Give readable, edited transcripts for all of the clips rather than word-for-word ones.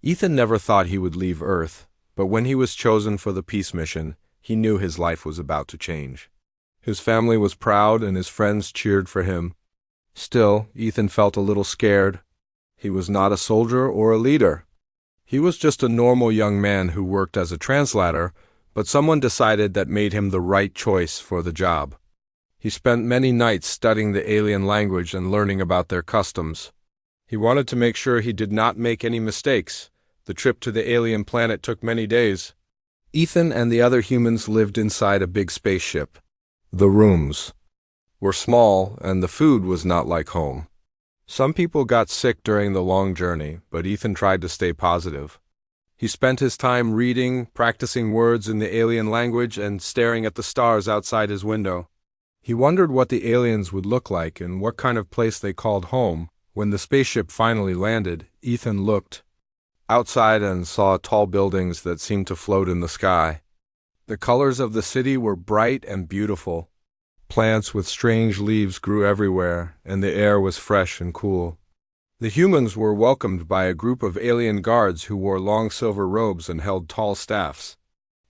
Ethan never thought he would leave Earth, but when he was chosen for the peace mission, he knew his life was about to change. His family was proud and his friends cheered for him. Still, Ethan felt a little scared. He was not a soldier or a leader. He was just a normal young man who worked as a translator, but someone decided that made him the right choice for the job. He spent many nights studying the alien language and learning about their customs. He wanted to make sure he did not make any mistakes. The trip to the alien planet took many days. Ethan and the other humans lived inside a big spaceship. The rooms were small, and the food was not like home. Some people got sick during the long journey, but Ethan tried to stay positive. He spent his time reading, practicing words in the alien language, and staring at the stars outside his window. He wondered what the aliens would look like and what kind of place they called home. When the spaceship finally landed, Ethan looked outside and saw tall buildings that seemed to float in the sky. The colors of the city were bright and beautiful. Plants with strange leaves grew everywhere, and the air was fresh and cool. The humans were welcomed by a group of alien guards who wore long silver robes and held tall staffs.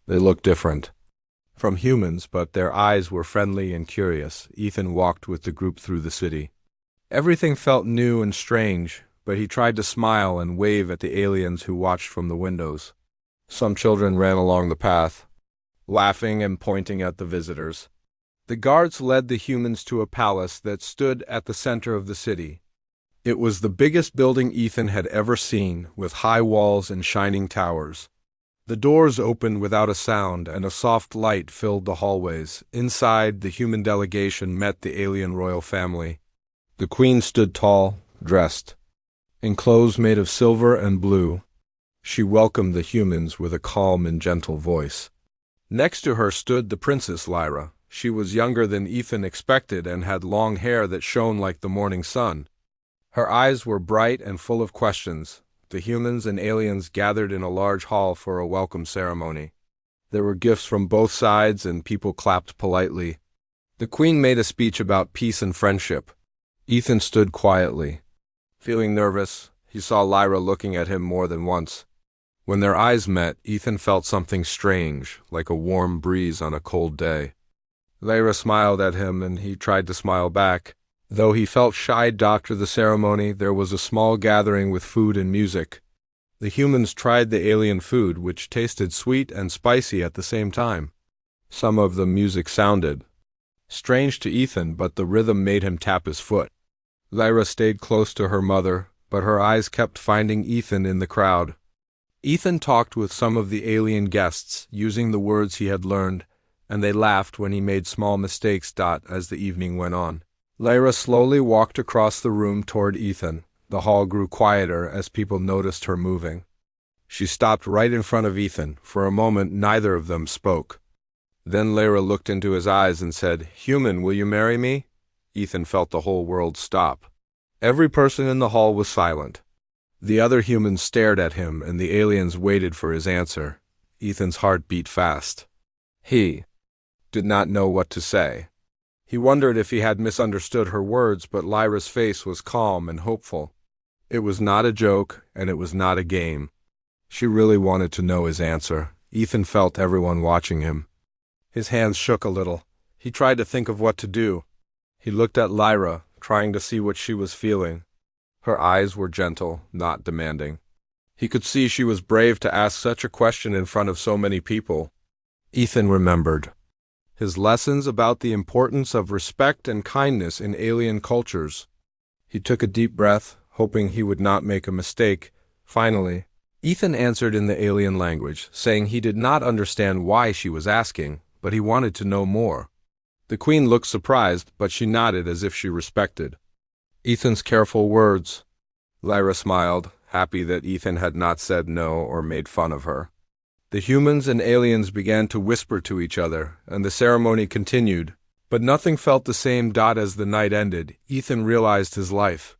They looked different from humans, but their eyes were friendly and curious. Ethan walked with the group through the city. Everything felt new and strange, but he tried to smile and wave at the aliens who watched from the windows. Some children ran along the path, laughing and pointing at the visitors. The guards led the humans to a palace that stood at the center of the city. It was the biggest building Ethan had ever seen, with high walls and shining towers. The doors opened without a sound, and a soft light filled the hallways. Inside, the human delegation met the alien royal family. The queen stood tall, dressed in clothes made of silver and blue. She welcomed the humans with a calm and gentle voice. Next to her stood the Princess Lyra. She was younger than Ethan expected and had long hair that shone like the morning sun. Her eyes were bright and full of questions. The humans and aliens gathered in a large hall for a welcome ceremony. There were gifts from both sides and people clapped politely. The queen made a speech about peace and friendship. Ethan stood quietly. Feeling nervous, he saw Lyra looking at him more than once. When their eyes met, Ethan felt something strange, like a warm breeze on a cold day. Lyra smiled at him, and he tried to smile back. Though he felt shy after the ceremony, there was a small gathering with food and music. The humans tried the alien food, which tasted sweet and spicy at the same time. Some of the music sounded strange to Ethan, but the rhythm made him tap his foot. Lyra stayed close to her mother, but her eyes kept finding Ethan in the crowd. Ethan talked with some of the alien guests, using the words he had learned, and they laughed when he made small mistakes. As the evening went on, Lyra slowly walked across the room toward Ethan. The hall grew quieter as people noticed her moving. She stopped right in front of Ethan. For a moment, neither of them spoke. Then Lyra looked into his eyes and said, "Human, will you marry me?" Ethan felt the whole world stop. Every person in the hall was silent. The other humans stared at him, and the aliens waited for his answer. Ethan's heart beat fast. He did not know what to say. He wondered if he had misunderstood her words, but Lyra's face was calm and hopeful. It was not a joke, and it was not a game. She really wanted to know his answer. Ethan felt everyone watching him. His hands shook a little. He tried to think of what to do. He looked at Lyra, trying to see what she was feeling. Her eyes were gentle, not demanding. He could see she was brave to ask such a question in front of so many people. Ethan remembered his lessons about the importance of respect and kindness in alien cultures. He took a deep breath, hoping he would not make a mistake. Finally, Ethan answered in the alien language, saying he did not understand why she was asking, but he wanted to know more. The queen looked surprised, but she nodded as if she respected Ethan's careful words. Lyra smiled, happy that Ethan had not said no or made fun of her. The humans and aliens began to whisper to each other, and the ceremony continued. But nothing felt the same. As the night ended, Ethan realized his life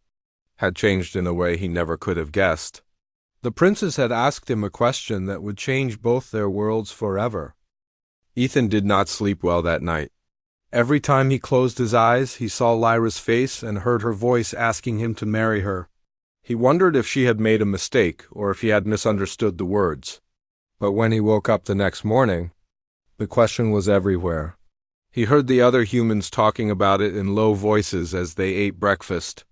had changed in a way he never could have guessed. The princess had asked him a question that would change both their worlds forever. Ethan did not sleep well that night. Every time he closed his eyes, he saw Lyra's face and heard her voice asking him to marry her. He wondered if she had made a mistake or if he had misunderstood the words. But when he woke up the next morning, the question was everywhere. He heard the other humans talking about it in low voices as they ate breakfast.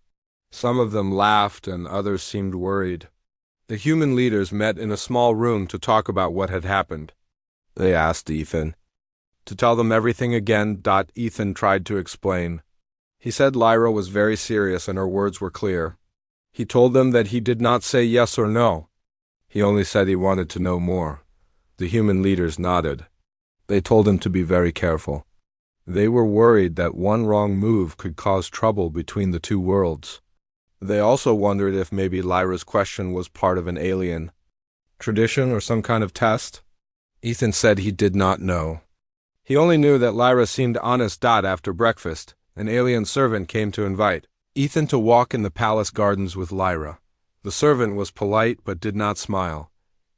Some of them laughed and others seemed worried. The human leaders met in a small room to talk about what had happened. They asked Ethan to tell them everything again. Ethan tried to explain. He said Lyra was very serious and her words were clear. He told them that he did not say yes or no. He only said he wanted to know more. The human leaders nodded. They told him to be very careful. They were worried that one wrong move could cause trouble between the two worlds. They also wondered if maybe Lyra's question was part of an alien tradition or some kind of test. Ethan said he did not know. He only knew that Lyra seemed honest. After breakfast, an alien servant came to invite Ethan to walk in the palace gardens with Lyra. The servant was polite but did not smile.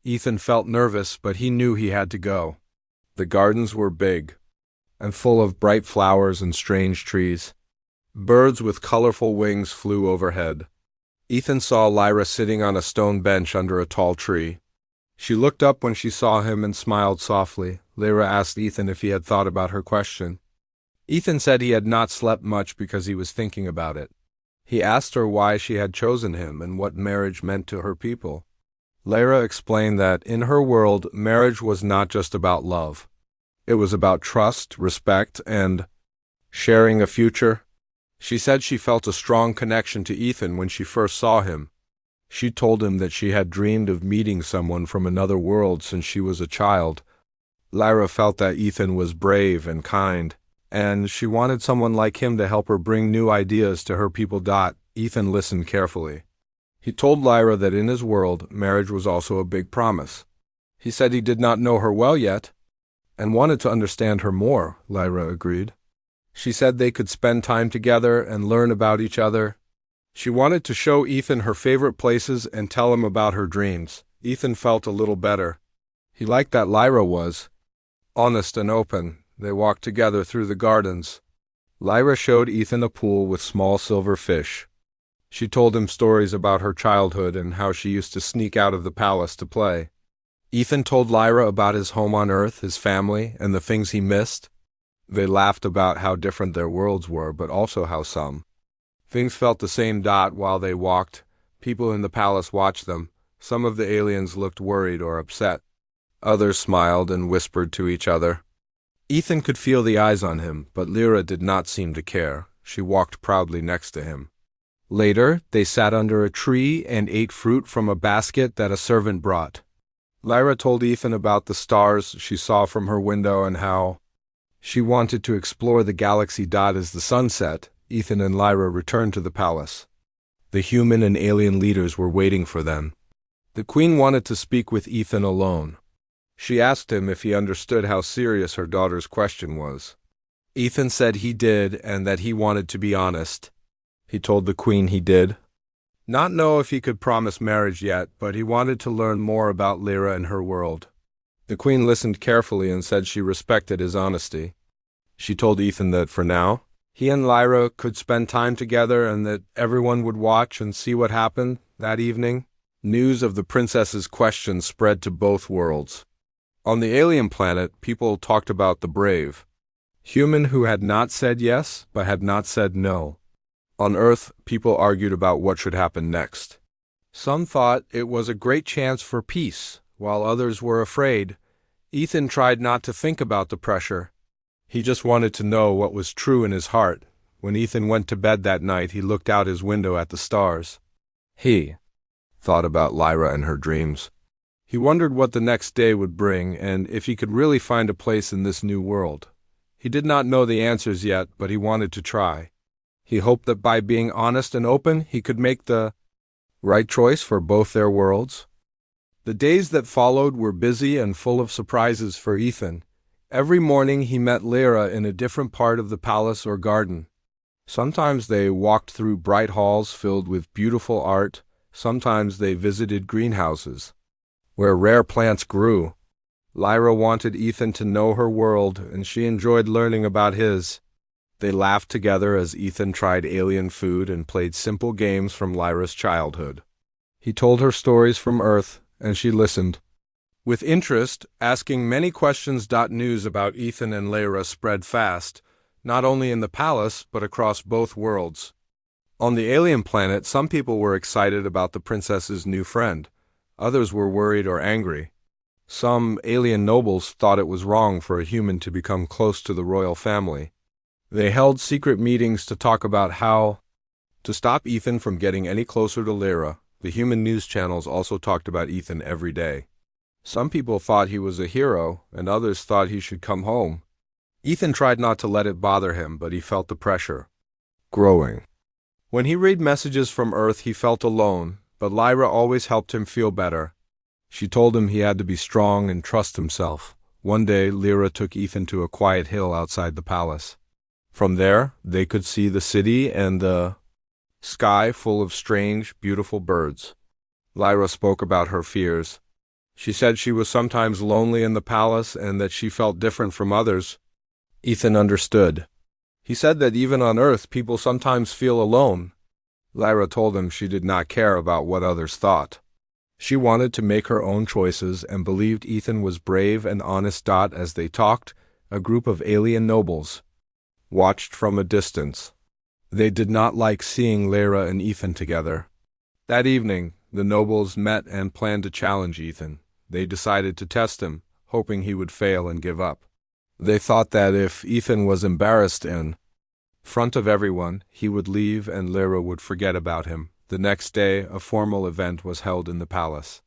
Ethan felt nervous, but he knew he had to go. The gardens were big and full of bright flowers and strange trees. Birds with colorful wings flew overhead. Ethan saw Lyra sitting on a stone bench under a tall tree. She looked up when she saw him and smiled softly. Lyra asked Ethan if he had thought about her question. Ethan said he had not slept much because he was thinking about it. He asked her why she had chosen him and what marriage meant to her people. Lyra explained that in her world, marriage was not just about love. It was about trust, respect, and sharing a future. She said she felt a strong connection to Ethan when she first saw him. She told him that she had dreamed of meeting someone from another world since she was a child. Lyra felt that Ethan was brave and kind, and she wanted someone like him to help her bring new ideas to her people. Ethan listened carefully. He told Lyra that in his world, marriage was also a big promise. He said he did not know her well yet, and wanted to understand her more. Lyra agreed. She said they could spend time together and learn about each other. She wanted to show Ethan her favorite places and tell him about her dreams. Ethan felt a little better. He liked that Lyra was honest and open. They walked together through the gardens. Lyra showed Ethan a pool with small silver fish. She told him stories about her childhood and how she used to sneak out of the palace to play. Ethan told Lyra about his home on Earth, his family, and the things he missed. They laughed about how different their worlds were, but also how some things felt the same. While they walked, people in the palace watched them. Some of the aliens looked worried or upset. Others smiled and whispered to each other. Ethan could feel the eyes on him, but Lyra did not seem to care. She walked proudly next to him. Later, they sat under a tree and ate fruit from a basket that a servant brought. Lyra told Ethan about the stars she saw from her window and how she wanted to explore the galaxy. As the sun set, Ethan and Lyra returned to the palace. The human and alien leaders were waiting for them. The queen wanted to speak with Ethan alone. She asked him if he understood how serious her daughter's question was. Ethan said he did and that he wanted to be honest. He told the queen he did not know if he could promise marriage yet, but he wanted to learn more about Lyra and her world. The queen listened carefully and said she respected his honesty. She told Ethan that for now, he and Lyra could spend time together and that everyone would watch and see what happened. That evening, news of the princess's question spread to both worlds. On the alien planet, people talked about the brave human who had not said yes, but had not said no. On Earth, people argued about what should happen next. Some thought it was a great chance for peace, while others were afraid. Ethan tried not to think about the pressure. He just wanted to know what was true in his heart. When Ethan went to bed that night, he looked out his window at the stars. He thought about Lyra and her dreams. He wondered what the next day would bring and if he could really find a place in this new world. He did not know the answers yet, but he wanted to try. He hoped that by being honest and open, he could make the right choice for both their worlds. The days that followed were busy and full of surprises for Ethan. Every morning he met Lyra in a different part of the palace or garden. Sometimes they walked through bright halls filled with beautiful art. Sometimes they visited greenhouses, where rare plants grew. Lyra wanted Ethan to know her world, and she enjoyed learning about his. They laughed together as Ethan tried alien food and played simple games from Lyra's childhood. He told her stories from Earth, and she listened with interest, asking many questions. News about Ethan and Lyra spread fast, not only in the palace but across both worlds. On the alien planet, some people were excited about the princess's new friend. Others were worried or angry. Some alien nobles thought it was wrong for a human to become close to the royal family. They held secret meetings to talk about how to stop Ethan from getting any closer to Lyra. The human news channels also talked about Ethan every day. Some people thought he was a hero, and others thought he should come home. Ethan tried not to let it bother him, but he felt the pressure growing. When he read messages from Earth, he felt alone, but Lyra always helped him feel better. She told him he had to be strong and trust himself. One day, Lyra took Ethan to a quiet hill outside the palace. From there, they could see the city and the sky full of strange, beautiful birds. Lyra spoke about her fears. She said she was sometimes lonely in the palace and that she felt different from others. Ethan understood. He said that even on Earth, people sometimes feel alone. Lyra told him she did not care about what others thought. She wanted to make her own choices and believed Ethan was brave and honest. As they talked, a group of alien nobles watched from a distance. They did not like seeing Lyra and Ethan together. That evening, the nobles met and planned to challenge Ethan. They decided to test him, hoping he would fail and give up. They thought that if Ethan was embarrassed in front of everyone, he would leave and Lyra would forget about him. The next day, a formal event was held in the palace.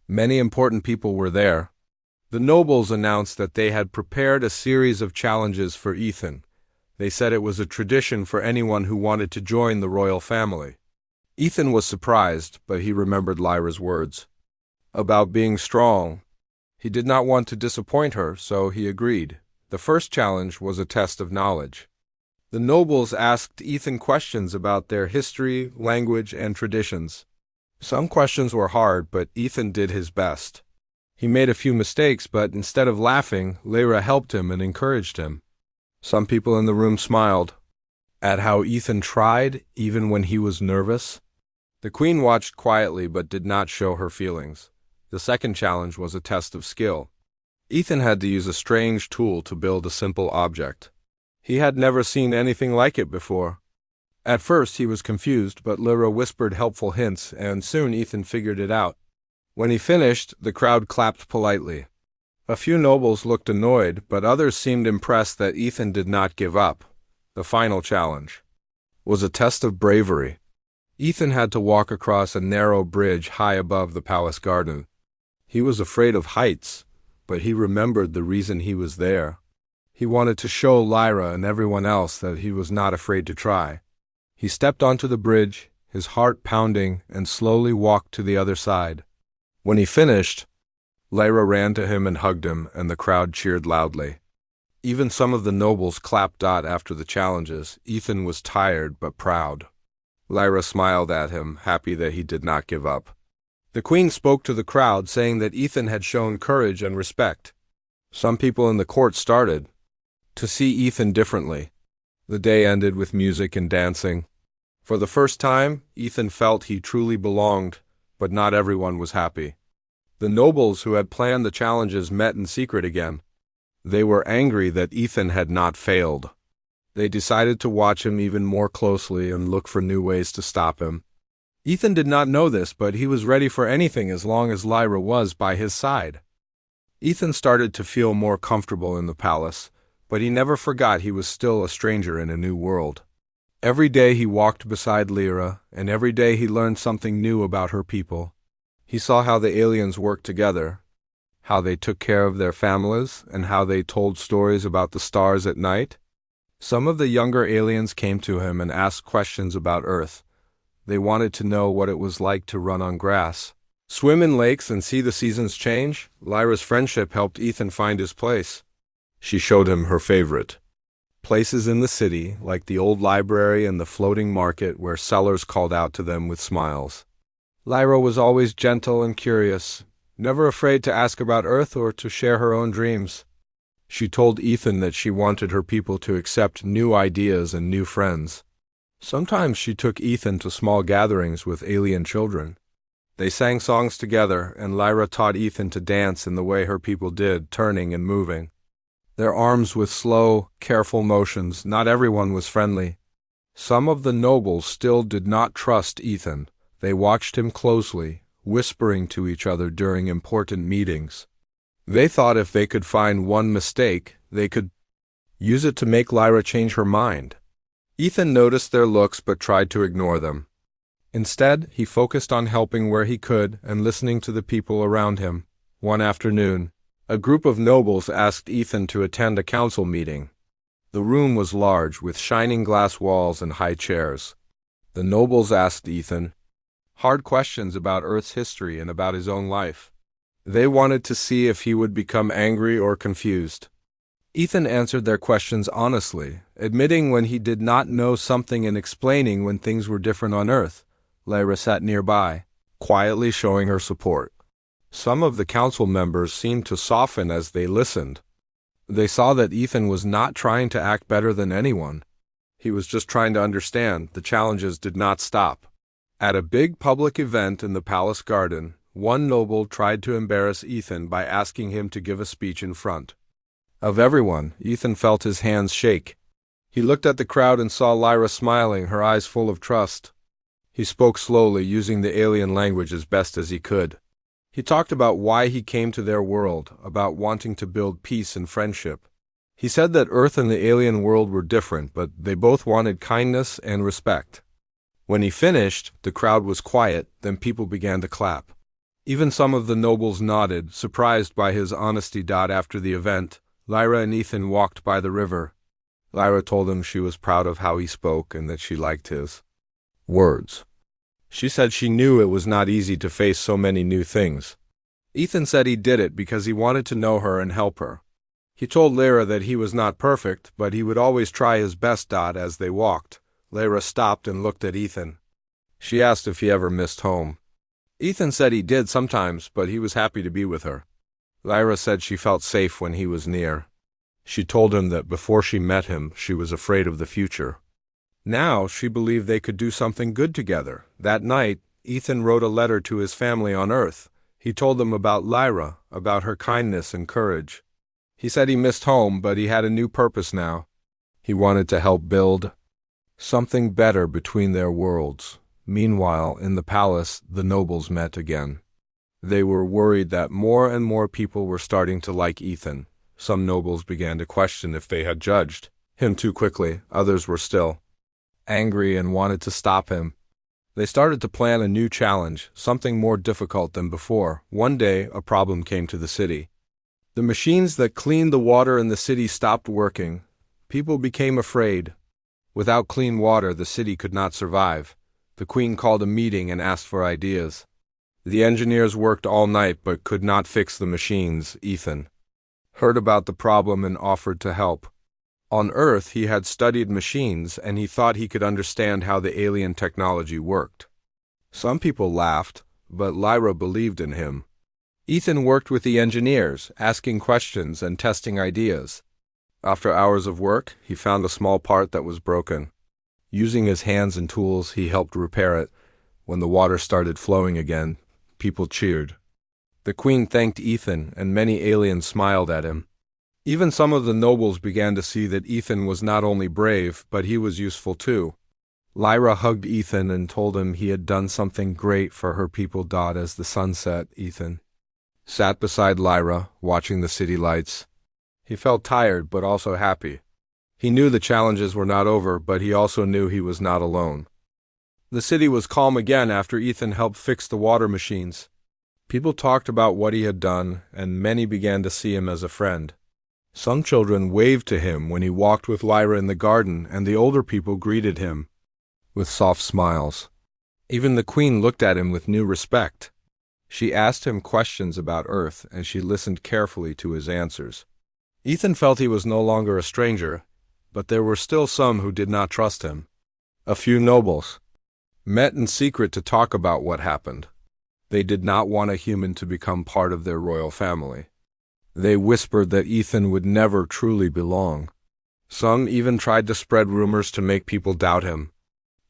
Many important people were there. The nobles announced that they had prepared a series of challenges for Ethan. They said it was a tradition for anyone who wanted to join the royal family. Ethan was surprised, but he remembered Lyra's words about being strong. He did not want to disappoint her, so he agreed. The first challenge was a test of knowledge. The nobles asked Ethan questions about their history, language, and traditions. Some questions were hard, but Ethan did his best. He made a few mistakes, but instead of laughing, Lyra helped him and encouraged him. Some people in the room smiled at how Ethan tried, even when he was nervous. The queen watched quietly but did not show her feelings. The second challenge was a test of skill. Ethan had to use a strange tool to build a simple object. He had never seen anything like it before. At first he was confused, but Lyra whispered helpful hints, and soon Ethan figured it out. When he finished, the crowd clapped politely. A few nobles looked annoyed, but others seemed impressed that Ethan did not give up. The final challenge was a test of bravery. Ethan had to walk across a narrow bridge high above the palace garden. He was afraid of heights, but he remembered the reason he was there. He wanted to show Lyra and everyone else that he was not afraid to try. He stepped onto the bridge, his heart pounding, and slowly walked to the other side. When he finished, Lyra ran to him and hugged him, and the crowd cheered loudly. Even some of the nobles clapped. After the challenges, Ethan was tired but proud. Lyra smiled at him, happy that he did not give up. The queen spoke to the crowd, saying that Ethan had shown courage and respect. Some people in the court started to see Ethan differently. The day ended with music and dancing. For the first time, Ethan felt he truly belonged, but not everyone was happy. The nobles who had planned the challenges met in secret again. They were angry that Ethan had not failed. They decided to watch him even more closely and look for new ways to stop him. Ethan did not know this, but he was ready for anything as long as Lyra was by his side. Ethan started to feel more comfortable in the palace, but he never forgot he was still a stranger in a new world. Every day he walked beside Lyra, and every day he learned something new about her people. He saw how the aliens worked together, how they took care of their families, and how they told stories about the stars at night. Some of the younger aliens came to him and asked questions about Earth. They wanted to know what it was like to run on grass, swim in lakes, and see the seasons change. Lyra's friendship helped Ethan find his place. She showed him her favorite places in the city, like the old library and the floating market where sellers called out to them with smiles. Lyra was always gentle and curious, never afraid to ask about Earth or to share her own dreams. She told Ethan that she wanted her people to accept new ideas and new friends. Sometimes she took Ethan to small gatherings with alien children. They sang songs together, and Lyra taught Ethan to dance in the way her people did, turning and moving their arms with slow, careful motions. Not everyone was friendly. Some of the nobles still did not trust Ethan. They watched him closely, whispering to each other during important meetings. They thought if they could find one mistake, they could use it to make Lyra change her mind. Ethan noticed their looks but tried to ignore them. Instead, he focused on helping where he could and listening to the people around him. One afternoon, a group of nobles asked Ethan to attend a council meeting. The room was large, with shining glass walls and high chairs. The nobles asked Ethan hard questions about Earth's history and about his own life. They wanted to see if he would become angry or confused. Ethan answered their questions honestly, admitting when he did not know something and explaining when things were different on Earth. Lyra sat nearby, quietly showing her support. Some of the council members seemed to soften as they listened. They saw that Ethan was not trying to act better than anyone. He was just trying to understand. The challenges did not stop. At a big public event in the palace garden, one noble tried to embarrass Ethan by asking him to give a speech in front of everyone. Ethan felt his hands shake. He looked at the crowd and saw Lyra smiling, her eyes full of trust. He spoke slowly, using the alien language as best as he could. He talked about why he came to their world, about wanting to build peace and friendship. He said that Earth and the alien world were different, but they both wanted kindness and respect. When he finished, the crowd was quiet, then people began to clap. Even some of the nobles nodded, surprised by his honesty. After the event, Lyra and Ethan walked by the river. Lyra told him she was proud of how he spoke and that she liked his words. She said she knew it was not easy to face so many new things. Ethan said he did it because he wanted to know her and help her. He told Lyra that he was not perfect, but he would always try his best. As they walked, Lyra stopped and looked at Ethan. She asked if he ever missed home. Ethan said he did sometimes, but he was happy to be with her. Lyra said she felt safe when he was near. She told him that before she met him, she was afraid of the future. Now she believed they could do something good together. That night, Ethan wrote a letter to his family on Earth. He told them about Lyra, about her kindness and courage. He said he missed home, but he had a new purpose now. He wanted to help build something better between their worlds. Meanwhile, in the palace, the nobles met again. They were worried that more and more people were starting to like Ethan. Some nobles began to question if they had judged him too quickly. Others were still angry and wanted to stop him. They started to plan a new challenge, something more difficult than before. One day, a problem came to the city. The machines that cleaned the water in the city stopped working. People became afraid. Without clean water, the city could not survive. The queen called a meeting and asked for ideas. The engineers worked all night but could not fix the machines. Ethan heard about the problem and offered to help. On Earth, he had studied machines and he thought he could understand how the alien technology worked. Some people laughed, but Lyra believed in him. Ethan worked with the engineers, asking questions and testing ideas. After hours of work, he found a small part that was broken. Using his hands and tools, he helped repair it. When the water started flowing again, people cheered. The queen thanked Ethan, and many aliens smiled at him. Even some of the nobles began to see that Ethan was not only brave, but he was useful too. Lyra hugged Ethan and told him he had done something great for her people. As the sun set, Ethan sat beside Lyra, watching the city lights. He felt tired, but also happy. He knew the challenges were not over, but he also knew he was not alone. The city was calm again after Ethan helped fix the water machines. People talked about what he had done, and many began to see him as a friend. Some children waved to him when he walked with Lyra in the garden, and the older people greeted him with soft smiles. Even the queen looked at him with new respect. She asked him questions about Earth, and she listened carefully to his answers. Ethan felt he was no longer a stranger, but there were still some who did not trust him. A few nobles met in secret to talk about what happened. They did not want a human to become part of their royal family. They whispered that Ethan would never truly belong. Some even tried to spread rumors to make people doubt him.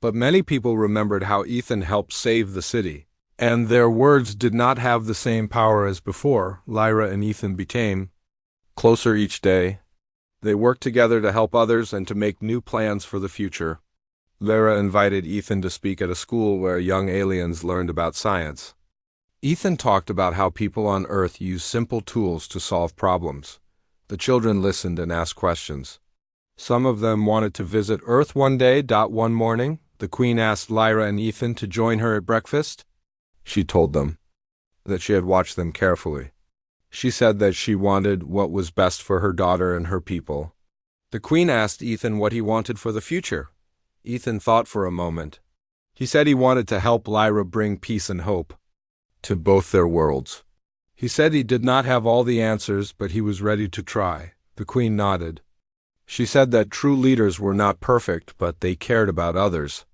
But many people remembered how Ethan helped save the city, and their words did not have the same power as before. Lyra and Ethan became closer each day. They worked together to help others and to make new plans for the future. Lyra invited Ethan to speak at a school where young aliens learned about science. Ethan talked about how people on Earth use simple tools to solve problems. The children listened and asked questions. Some of them wanted to visit Earth one day. One morning, the Queen asked Lyra and Ethan to join her at breakfast. She told them that she had watched them carefully. She said that she wanted what was best for her daughter and her people. The Queen asked Ethan what he wanted for the future. Ethan thought for a moment. He said he wanted to help Lyra bring peace and hope to both their worlds. He said he did not have all the answers, but he was ready to try. The Queen nodded. She said that true leaders were not perfect, but they cared about others.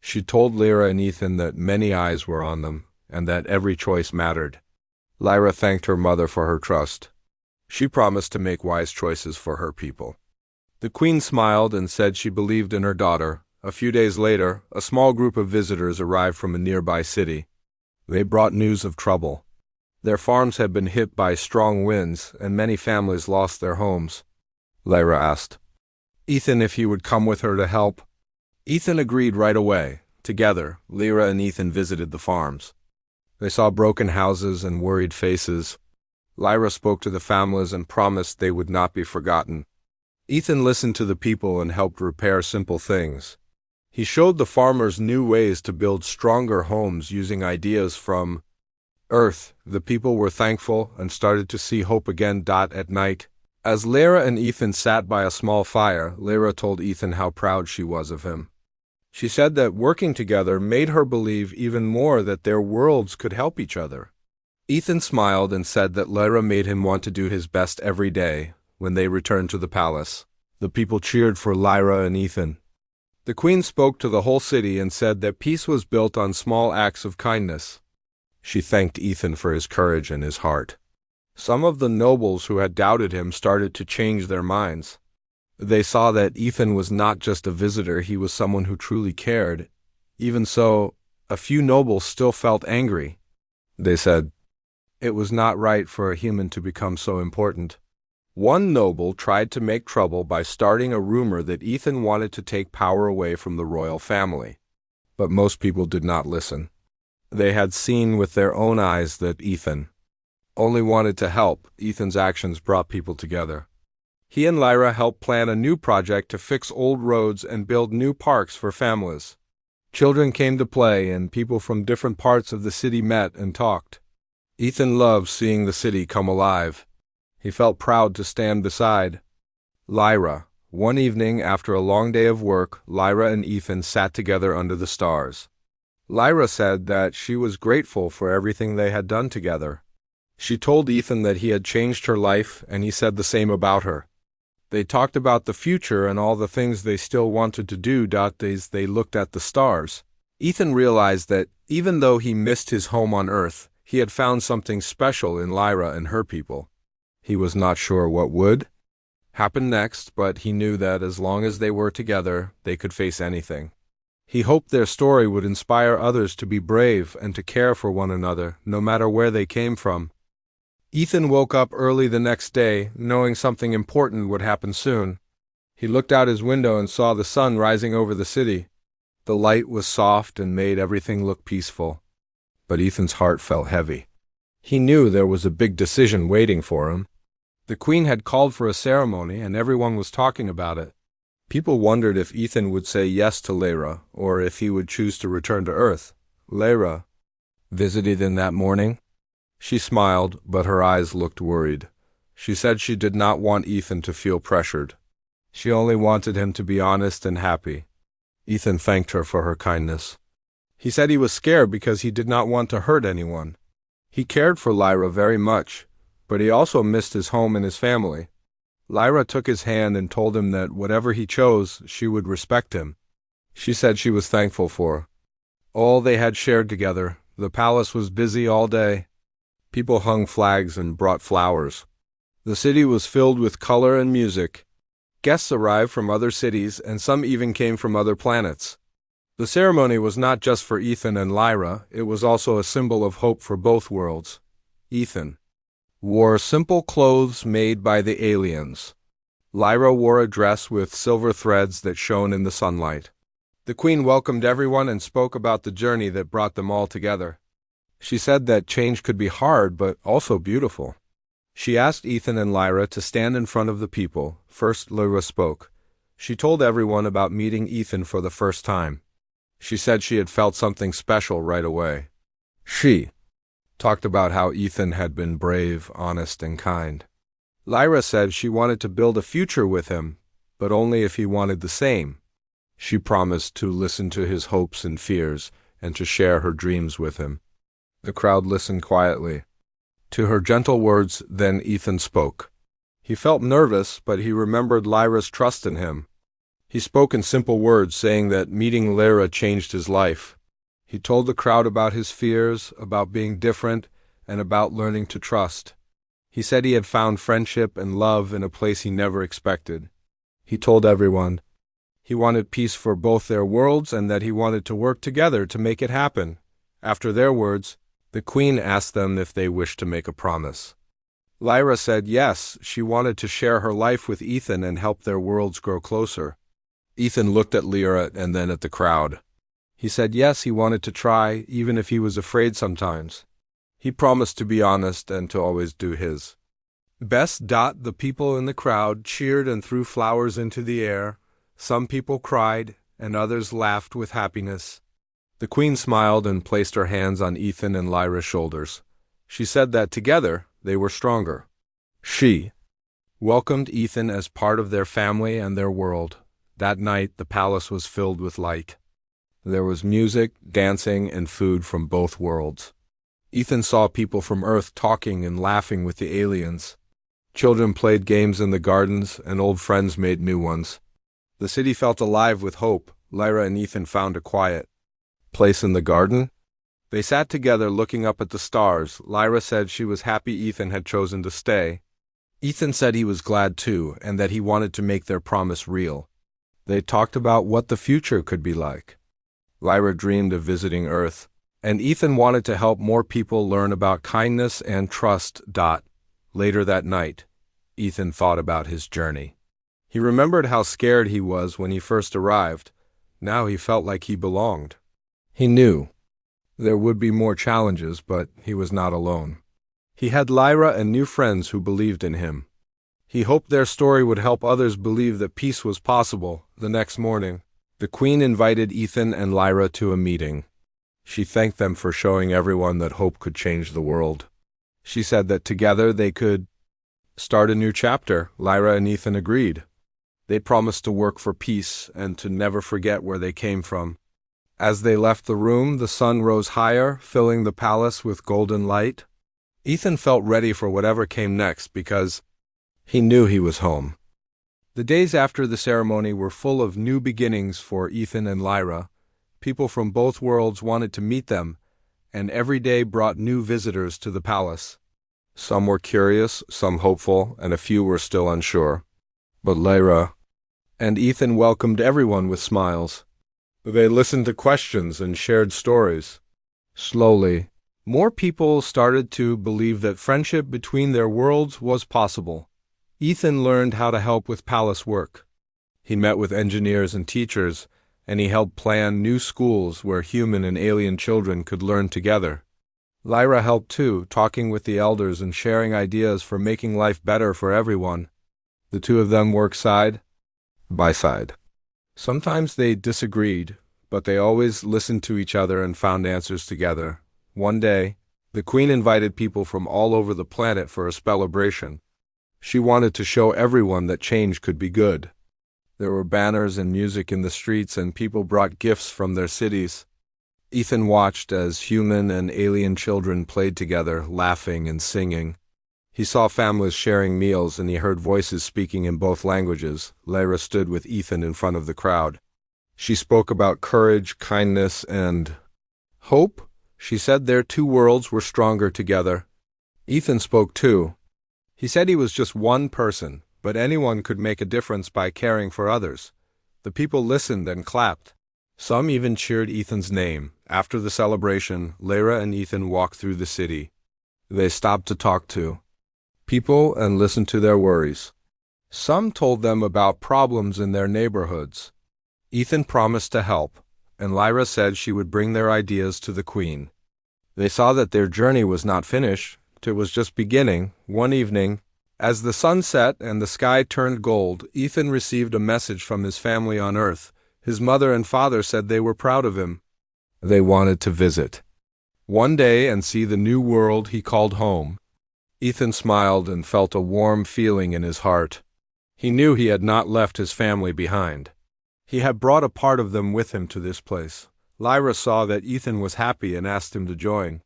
She told Lyra and Ethan that many eyes were on them, and that every choice mattered. Lyra thanked her mother for her trust. She promised to make wise choices for her people. The Queen smiled and said she believed in her daughter. A few days later, a small group of visitors arrived from a nearby city. They brought news of trouble. Their farms had been hit by strong winds, and many families lost their homes. Lyra asked Ethan if he would come with her to help. Ethan agreed right away. Together, Lyra and Ethan visited the farms. They saw broken houses and worried faces. Lyra spoke to the families and promised they would not be forgotten. Ethan listened to the people and helped repair simple things. He showed the farmers new ways to build stronger homes using ideas from Earth. The people were thankful and started to see hope again. At night, as Lyra and Ethan sat by a small fire, Lyra told Ethan how proud she was of him. She said that working together made her believe even more that their worlds could help each other. Ethan smiled and said that Lyra made him want to do his best every day. When they returned to the palace, the people cheered for Lyra and Ethan. The Queen spoke to the whole city and said that peace was built on small acts of kindness. She thanked Ethan for his courage and his heart. Some of the nobles who had doubted him started to change their minds. They saw that Ethan was not just a visitor, he was someone who truly cared. Even so, a few nobles still felt angry. They said it was not right for a human to become so important. One noble tried to make trouble by starting a rumor that Ethan wanted to take power away from the royal family. But most people did not listen. They had seen with their own eyes that Ethan only wanted to help. Ethan's actions brought people together. He and Lyra helped plan a new project to fix old roads and build new parks for families. Children came to play, and people from different parts of the city met and talked. Ethan loved seeing the city come alive. He felt proud to stand beside Lyra. One evening, after a long day of work, Lyra and Ethan sat together under the stars. Lyra said that she was grateful for everything they had done together. She told Ethan that he had changed her life, and he said the same about her. They talked about the future and all the things they still wanted to do. As they looked at the stars, Ethan realized that even though he missed his home on Earth, he had found something special in Lyra and her people. He was not sure what would happen next, but he knew that as long as they were together, they could face anything. He hoped their story would inspire others to be brave and to care for one another, no matter where they came from. Ethan woke up early the next day, knowing something important would happen soon. He looked out his window and saw the sun rising over the city. The light was soft and made everything look peaceful. But Ethan's heart felt heavy. He knew there was a big decision waiting for him. The Queen had called for a ceremony, and everyone was talking about it. People wondered if Ethan would say yes to Lyra, or if he would choose to return to Earth. Lyra visited in that morning. She smiled, but her eyes looked worried. She said she did not want Ethan to feel pressured. She only wanted him to be honest and happy. Ethan thanked her for her kindness. He said he was scared because he did not want to hurt anyone. He cared for Lyra very much, but he also missed his home and his family. Lyra took his hand and told him that whatever he chose, she would respect him. She said she was thankful for all they had shared together. The palace was busy all day. People hung flags and brought flowers. The city was filled with color and music. Guests arrived from other cities, and some even came from other planets. The ceremony was not just for Ethan and Lyra, it was also a symbol of hope for both worlds. Ethan wore simple clothes made by the aliens. Lyra wore a dress with silver threads that shone in the sunlight. The Queen welcomed everyone and spoke about the journey that brought them all together. She said that change could be hard, but also beautiful. She asked Ethan and Lyra to stand in front of the people. First, Lyra spoke. She told everyone about meeting Ethan for the first time. She said she had felt something special right away. She talked about how Ethan had been brave, honest, and kind. Lyra said she wanted to build a future with him, but only if he wanted the same. She promised to listen to his hopes and fears and to share her dreams with him. The crowd listened quietly. To her gentle words, then Ethan spoke. He felt nervous, but he remembered Lyra's trust in him. He spoke in simple words, saying that meeting Lyra changed his life. He told the crowd about his fears, about being different, and about learning to trust. He said he had found friendship and love in a place he never expected. He told everyone he wanted peace for both their worlds and that he wanted to work together to make it happen. After their words, the Queen asked them if they wished to make a promise. Lyra said yes, she wanted to share her life with Ethan and help their worlds grow closer. Ethan looked at Lyra and then at the crowd. He said yes, he wanted to try, even if he was afraid sometimes. He promised to be honest and to always do his best. The people in the crowd cheered and threw flowers into the air. Some people cried, and others laughed with happiness. The Queen smiled and placed her hands on Ethan and Lyra's shoulders. She said that together they were stronger. She welcomed Ethan as part of their family and their world. That night the palace was filled with light. There was music, dancing, and food from both worlds. Ethan saw people from Earth talking and laughing with the aliens. Children played games in the gardens, and old friends made new ones. The city felt alive with hope. Lyra and Ethan found a quiet place in the garden. They sat together looking up at the stars. Lyra said she was happy Ethan had chosen to stay. Ethan said he was glad too, and that he wanted to make their promise real. They talked about what the future could be like. Lyra dreamed of visiting Earth, and Ethan wanted to help more people learn about kindness and trust. Later that night, Ethan thought about his journey. He remembered how scared he was when he first arrived. Now he felt like he belonged. He knew there would be more challenges, but he was not alone. He had Lyra and new friends who believed in him. He hoped their story would help others believe that peace was possible. The next morning, the Queen invited Ethan and Lyra to a meeting. She thanked them for showing everyone that hope could change the world. She said that together they could start a new chapter. Lyra and Ethan agreed. They promised to work for peace and to never forget where they came from. As they left the room, the sun rose higher, filling the palace with golden light. Ethan felt ready for whatever came next because he knew he was home. The days after the ceremony were full of new beginnings for Ethan and Lyra. People from both worlds wanted to meet them, and every day brought new visitors to the palace. Some were curious, some hopeful, and a few were still unsure. But Lyra and Ethan welcomed everyone with smiles. They listened to questions and shared stories. Slowly, more people started to believe that friendship between their worlds was possible. Ethan learned how to help with palace work. He met with engineers and teachers, and he helped plan new schools where human and alien children could learn together. Lyra helped too, talking with the elders and sharing ideas for making life better for everyone. The two of them worked side by side. Sometimes they disagreed, but they always listened to each other and found answers together. One day, the Queen invited people from all over the planet for a celebration. She wanted to show everyone that change could be good. There were banners and music in the streets, and people brought gifts from their cities. Ethan watched as human and alien children played together, laughing and singing. He saw families sharing meals, and he heard voices speaking in both languages. Lyra stood with Ethan in front of the crowd. She spoke about courage, kindness, and hope. She said their two worlds were stronger together. Ethan spoke too. He said he was just one person, but anyone could make a difference by caring for others. The people listened and clapped. Some even cheered Ethan's name. After the celebration, Lyra and Ethan walked through the city. They stopped to talk to people and listened to their worries. Some told them about problems in their neighborhoods. Ethan promised to help, and Lyra said she would bring their ideas to the Queen. They saw that their journey was not finished, it was just beginning. One evening, as the sun set and the sky turned gold, Ethan received a message from his family on Earth. His mother and father said they were proud of him. They wanted to visit one day and see the new world he called home. Ethan smiled and felt a warm feeling in his heart. He knew he had not left his family behind. He had brought a part of them with him to this place. Lyra saw that Ethan was happy and asked him to join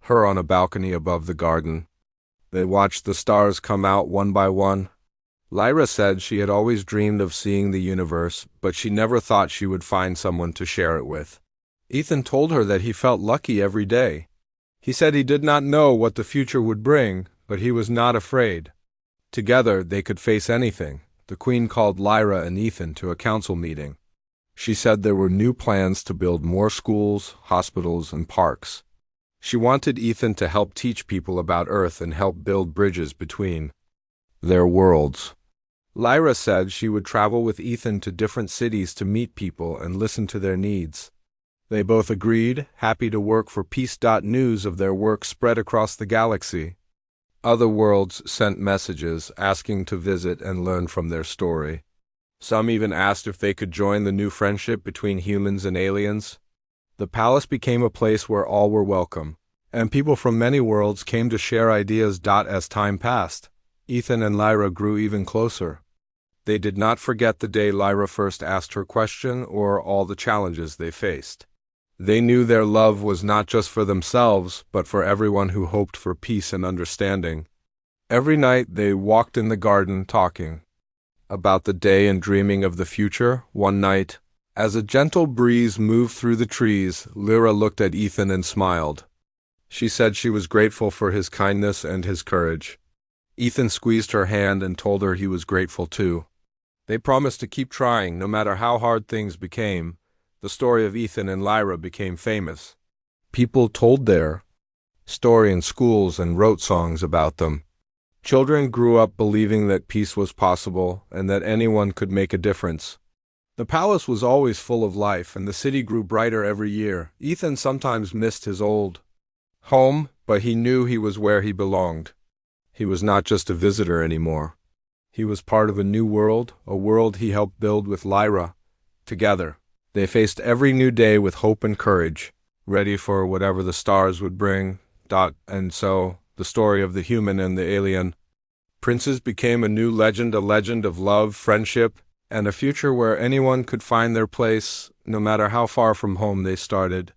her on a balcony above the garden. They watched the stars come out one by one. Lyra said she had always dreamed of seeing the universe, but she never thought she would find someone to share it with. Ethan told her that he felt lucky every day. He said he did not know what the future would bring, but he was not afraid. Together they could face anything. The Queen called Lyra and Ethan to a council meeting. She said there were new plans to build more schools, hospitals, and parks. She wanted Ethan to help teach people about Earth and help build bridges between their worlds. Lyra said she would travel with Ethan to different cities to meet people and listen to their needs. They both agreed, happy to work for peace. News of their work spread across the galaxy. Other worlds sent messages asking to visit and learn from their story. Some even asked if they could join the new friendship between humans and aliens. The palace became a place where all were welcome, and people from many worlds came to share ideas. As time passed, Ethan and Lyra grew even closer. They did not forget the day Lyra first asked her question or all the challenges they faced. They knew their love was not just for themselves, but for everyone who hoped for peace and understanding. Every night they walked in the garden talking about the day and dreaming of the future. One night, as a gentle breeze moved through the trees, Lyra looked at Ethan and smiled. She said she was grateful for his kindness and his courage. Ethan squeezed her hand and told her he was grateful too. They promised to keep trying no matter how hard things became. The story of Ethan and Lyra became famous. People told their story in schools and wrote songs about them. Children grew up believing that peace was possible and that anyone could make a difference. The palace was always full of life, and the city grew brighter every year. Ethan sometimes missed his old home, but he knew he was where he belonged. He was not just a visitor anymore. He was part of a new world, a world he helped build with Lyra. Together, they faced every new day with hope and courage, ready for whatever the stars would bring. And so, the story of the human and the alien princes became a new legend, a legend of love, friendship, and a future where anyone could find their place, no matter how far from home they started.